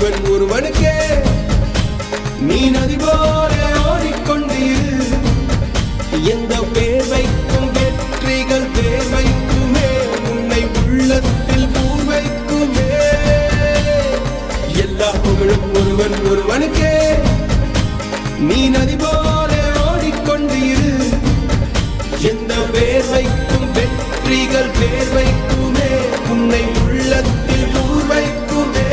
ஒருவன் ஒருவனுக்கே நீ நதி போல ஓடிக்கொண்டீர். எந்த வேர்வைக்கும் வெற்றிகள் வேர்வைக்குமே, உன்னை உள்ளத்தில் பூர்வைக்குமே. எல்லா புகழும் ஒருவன் ஒருவனுக்கே நீ நதி போல ஓடிக்கொண்டீர். எந்த வேர்வைக்கும் வெற்றிகள் வேர்வைக்குமே, உன்னை உள்ளத்தில் பூர்வைக்குமே.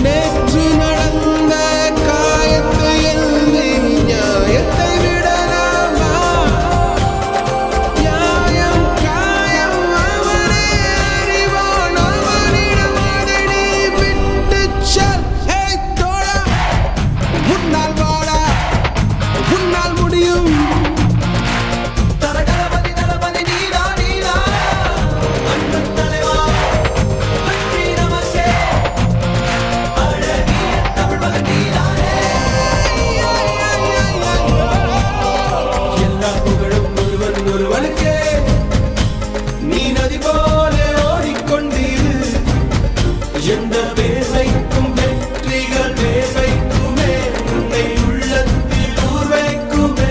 நேற்று நடந்த காயத்தை எழுதி நியாயத்தை விடலாமா? நியாயம் காயம் அவனே அறிவான், அவனிடம் அதை நீ விட்டுச் செல். ஹே தோழா, முன்னால் வாடா, உன்னால் முடியும். நீ நதி போல ஓடிக்கொண்டீர். எந்த வேர்வைக்கும் வெற்றிகள் வேர்வைக்குமே, உன்னை உள்ளத்தில் ஊர்வைக்குமே.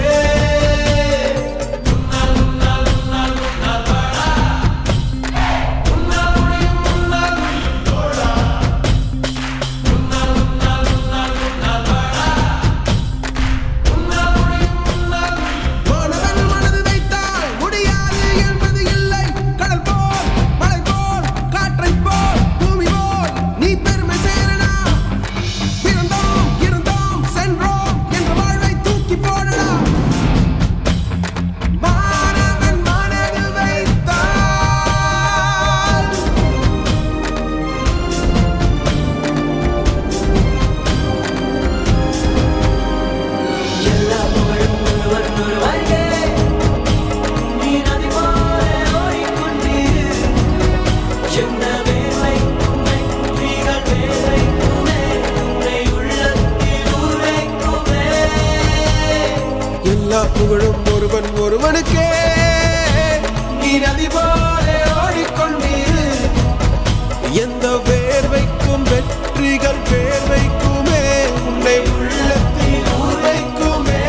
எல்லா புகழும் ஒருவன் ஒருவனுக்கே நீ நதி போல ஓடிக்கொண்டீர். எந்த வேர்வைக்கும் வெற்றிகள் வேர்வைக்குமே, உன்னை உள்ளத்தில் ஊர்வைக்குமே.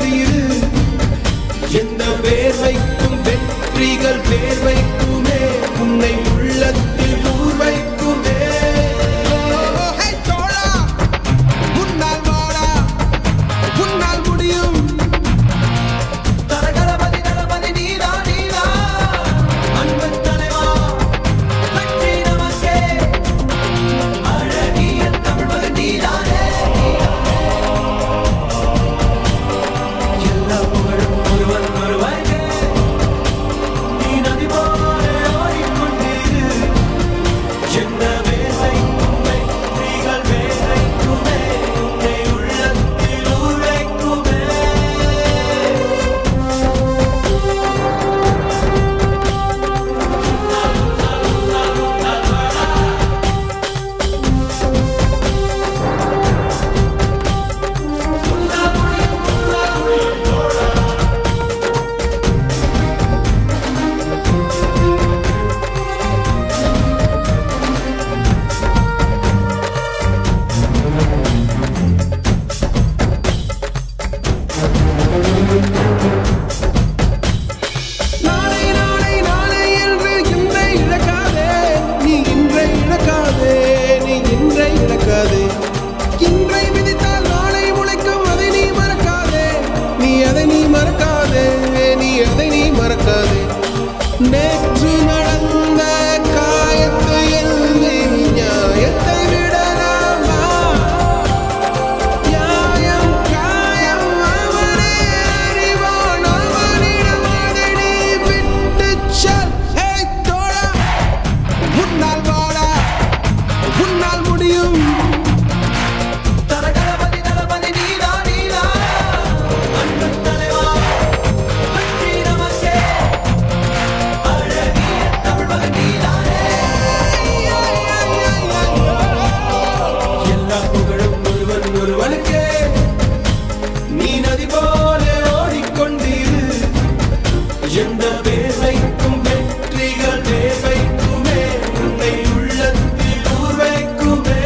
கொண்டிரு எந்த வேர்வைக்கும் வெற்றிகள் வேர்வைக்குமே உன்னை உள்ளத்தில் ஊர் வைக்குமே முன்னால் வாடா உன்னால் முடியும் தரகரபதி தளபதி நீதா நீதா அன்பு தலைவா வெற்றி நமக்கே அழகிய தமிழ் மகன் நீதானே எல்லா புகழும் ஒருவன் ஒருவனுக்கே நீ நதி போல ஓடிக்கொண்டிரு எந்த வேர்வைக்கும் வெற்றிகள் வேர்வைக்குமே உன்னை உள்ளத்தில் ஊர் வைக்குமே நாளை நாளை நாளை என்று இன்றை இழக்காதே நீ இன்றை இழக்காதே நீ இன்றை இழக்காதே இன்றை விதித்தால் நாளை முளைக்கும் அதை நீ மறக்காதே நீ அதை நீ மறக்காதே நீ அதை நீ மறக்காதே நேற்று நடந்த காயத்தை எண்ணி நியாயத்தை விடலாமா நியாயம் காயம் அவனே அறிவான் அவனிடம் அதை நீ விட்டுச் செல் ஹே தோழா முன்னால் வாடா உன்னால் முடியும் தரகரபதி தளபதி நீதா நீதா அன்பு தலைவா வெற்றி நமக்கே அழகிய தமிழ் மகன் நீதானே எல்லா புகழும் ஒருவன் ஒருவனுக்கே நீ நதி போல ஓடிக்கொண்டிரு எந்த வேர்வைக்கும் வெற்றிகள் வேர்வைக்குமே உன்னை உள்ளத்தில் ஊர் வைக்குமே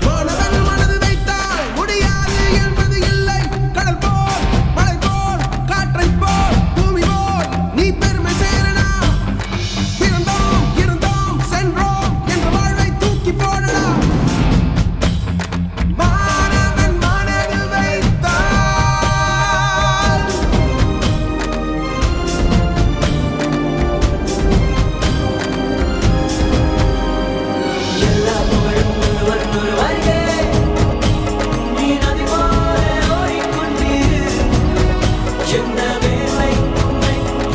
மாணவன் மனது வைத்தால் முடியாது என்பது இல்லை கடல் போல் மலை போல் காற்றை போல் பூமி போல் நீ பெருமை சேரனா பிறந்தோம் இருந்தோம் சென்றோம் என்ற வாழ்வை தூக்கி போடடா மாணவன் மனது வைத்தால் எல்லா புகழும் ஒருவன் ஒருவனுக்கே நீ நதி போல ஓடிக்கொண்டிரு எந்த வேர்வைக்கும் வெற்றிகள்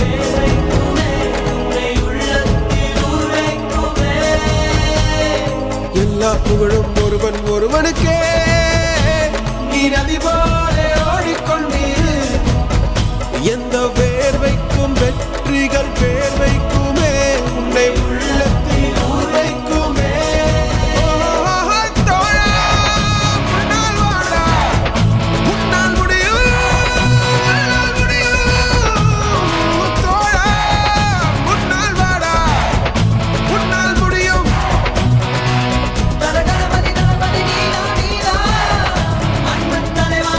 வேர்வைக்குமே உன்னை உள்ளத்தில் ஊர் வைக்குமே எல்லா புகழும் ஒருவன் ஒருவனுக்கே நீ நதி போல ஓடிக்கொண்டிரு எந்த வேர்வைக்கும் வெற்றிகள் வேர்வைக்குமே உன்னை உள்ளத்தில் ஊர் வைக்குமே தோழா முன்னால் வாடா உன்னால் முடியும் உன்னால் முடியும் தோழா முன்னால் வாடா உன்னால் முடியும் தரகரபதி தளபதி நீதா நீதா அன்பு தலைவா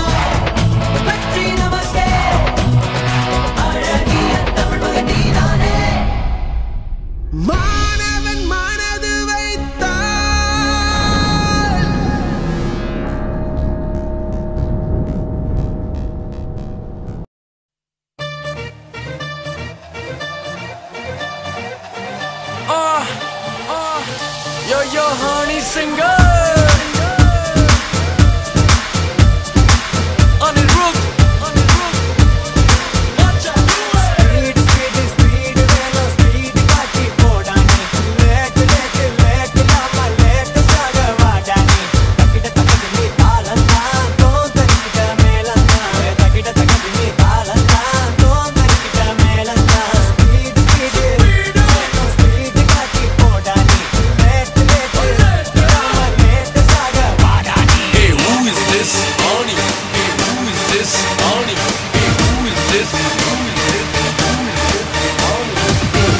this? Ani. Hey, who is this? Who is this? Who is this? Ani. Who is this?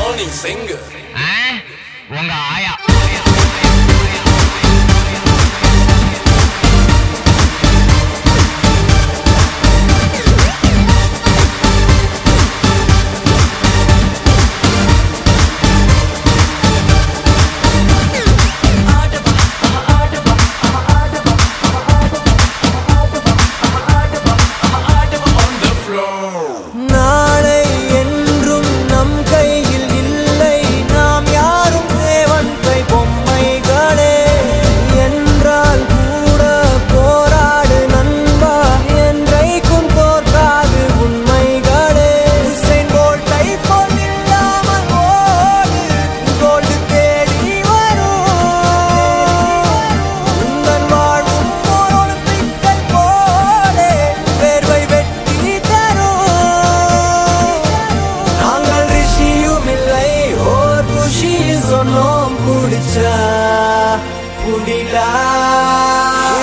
Ani singer. உங்க ஆயா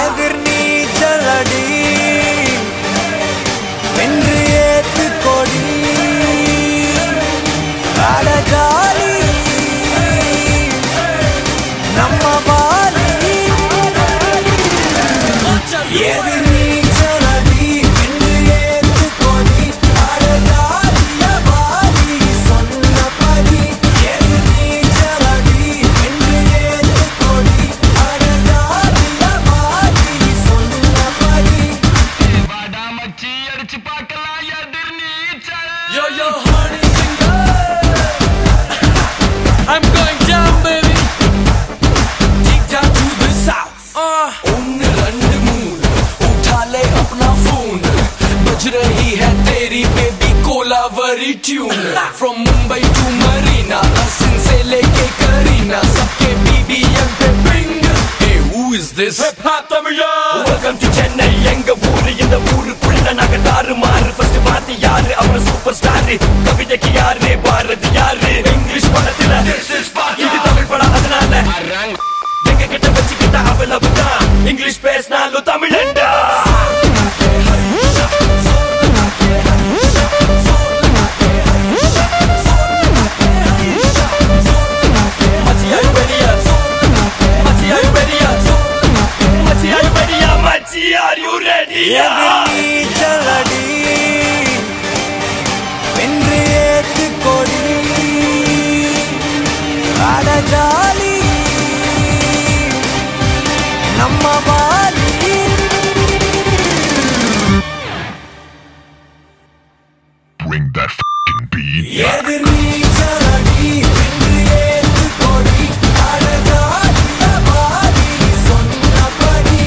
எதிர் நீச்சலடி வென்று ஏத்து கொடி அடகாலி நம்ம பாலி எதிர் நீச்சலடி வென்று ஏத்து கொடி அடகாலிய பாலி சொன்னபடி எதிர் நீச்சலடி வென்று ஏத்து கொடி Yo, yo, honey singer. I'm going down, baby. Take down to the south. Onne rand moon. Utha le apna phone. Baj rahi hai teri baby Kolavari tune. From Mumbai to Marina, Asin se leke Karina, sabke BBM pe bring. Hey, who is this? Hip hop Tamila. Welcome to Chennai, enga ooru indha oorukulla naga darumaaru. First paati yaru avara superstar. Kavithakku yaru Bharati yaru. English padathila this is part. Idu Tamil pada adanala enga kitta vechikita avalavudha. English pesnalu Tamilanda. Are you ready? நீச்சலடி வென்று ஏத்து கொடி அடகாலி நம்ம poly Bring that f***ing beat. எதிர் நீச்சலடி வென்று ஏத்து கொடி அடகாலிய poly சொன்னபடி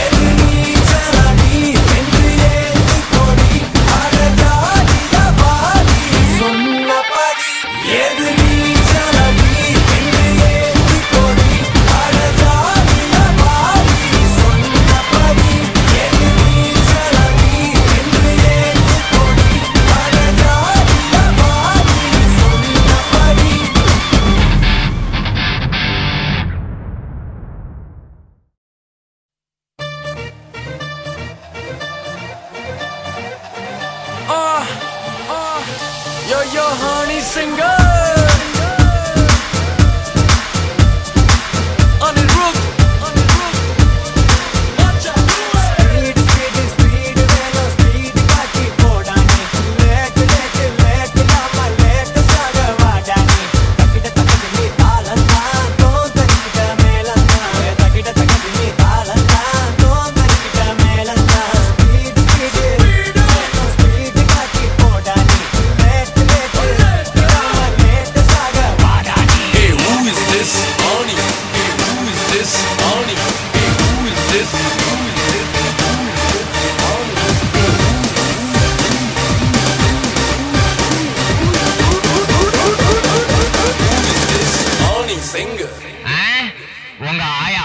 எதிர் நீச்சலடி வென்று ஏத்து கொடி அடகாலிய பாலி சொன்னபடி எதிர் நீச்சலடி வென்று ஏத்து கொடி அடகாலிய பாலி சொன்னபடி எதிர் நீச்சலடி வென்று ஏத்து கொடி அடகாலிய பாலி சொன்னபடி. Yo, yo, honey singer. On the roof. Speed வேணும் speed காட்டி போடானே லேட் நாம லேட் சாக வாடானே தக்கிட்ட தக்கதி நீ தாளந்தா தோந்தரிக்கிட்ட மேலந்தா தக்கிட்ட தக்கதி நீ தாளந்தா தோந்தரிக்கிட்ட மேலந்தா speed வேணும் speed காட்டி போடானே லேட் நாம லேட் சாக வாடானே. Hey, who is this? Ani. Hey, who is this? Ani. Hey, who is this? Who is this? Who is this? Ani. Who is this? Ani singer. உங்க ஆயா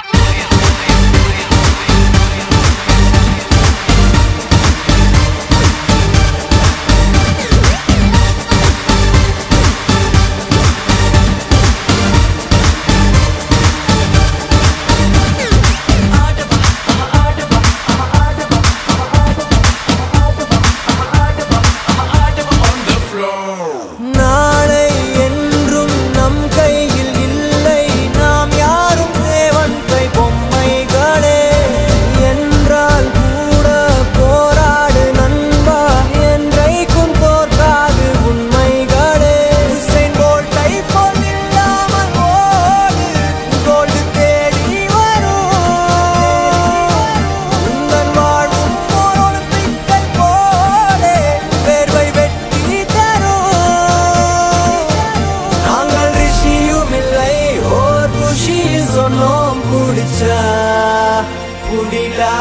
புடிடா